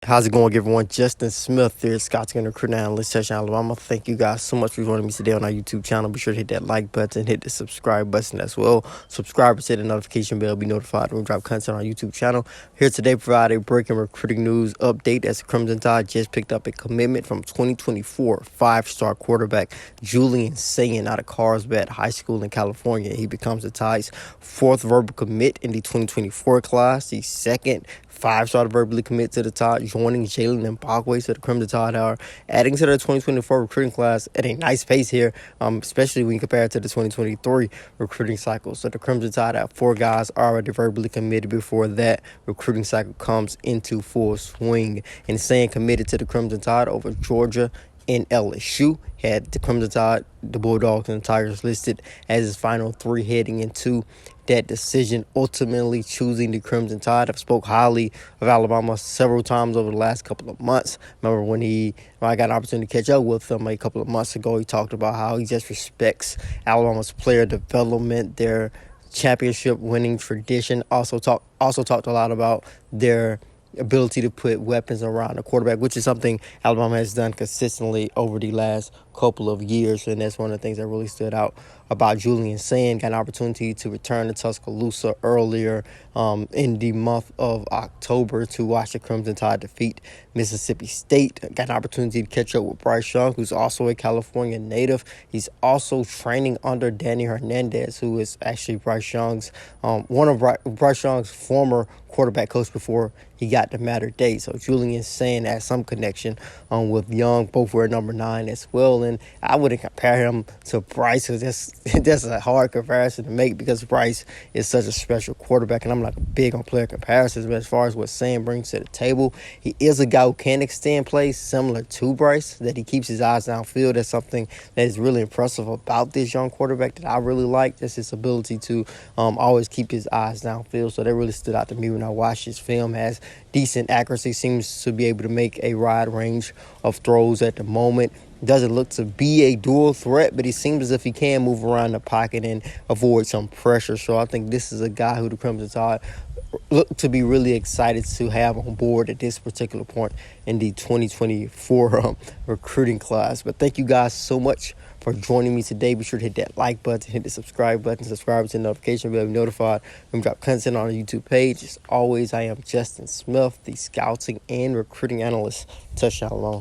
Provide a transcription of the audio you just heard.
How's it going, everyone? Justin Smith here, Scouting and Recruiting Analyst, Touchdown Alabama. Thank you guys so much for joining me today on our YouTube channel. Be sure to hit that like button, hit the subscribe button as well. Subscribers hit the notification bell, be notified when we drop content on our YouTube channel. Here today, provide a breaking recruiting news update as the Crimson Tide just picked up a commitment from 2024 five-star quarterback Julian Sayin out of Carlsbad High School in California. He becomes the Tide's fourth verbal commit in the 2024 class, the second five-star to verbally commit to the Tide, joining Julian and Bagway to the Crimson Tide are adding to the 2024 recruiting class at a nice pace here, especially when you compare it to the 2023 recruiting cycle. So the Crimson Tide have four guys already verbally committed before that recruiting cycle comes into full swing. And Sayin committed to the Crimson Tide over Georgia and LSU. Had the Crimson Tide, the Bulldogs, and the Tigers listed as his final three heading into that decision, ultimately choosing the Crimson Tide. I've spoke highly of Alabama several times over the last couple of months. Remember when I got an opportunity to catch up with him a couple of months ago, he talked about how he just respects Alabama's player development, their championship winning tradition. Also talked a lot about their ability to put weapons around the quarterback, which is something Alabama has done consistently over the last couple of years, and that's one of the things that really stood out about Julian Sayin. Got an opportunity to return to Tuscaloosa earlier in the month of October to watch the Crimson Tide defeat Mississippi State. Got an opportunity to catch up with Bryce Young, who's also a California native. He's also training under Danny Hernandez, who is actually Bryce Young's Bryce Young's former quarterback coach before he got to Mater Dei. So Julian Sayin has some connection with Young. Both were number 9 as well. And I wouldn't compare him to Bryce because that's a hard comparison to make because Bryce is such a special quarterback. And I'm not big on player comparisons, but as far as what Sayin brings to the table, he is a guy who can extend plays similar to Bryce, that he keeps his eyes downfield. That's something that is really impressive about this young quarterback that I really like. That's his ability to always keep his eyes downfield. So that really stood out to me when I watched his film. Has decent accuracy, seems to be able to make a wide range of throws at the moment. Doesn't look to be a dual threat, but he seems as if he can move around the pocket and avoid some pressure. So I think this is a guy who the Crimson Tide look to be really excited to have on board at this particular point in the 2024 recruiting class. But thank you guys so much for joining me today. Be sure to hit that like button, hit the subscribe button, subscribe to the notification bell, be notified when we drop content on our YouTube page. As always, I am Justin Smith, the Scouting and Recruiting Analyst. Touchdown alone.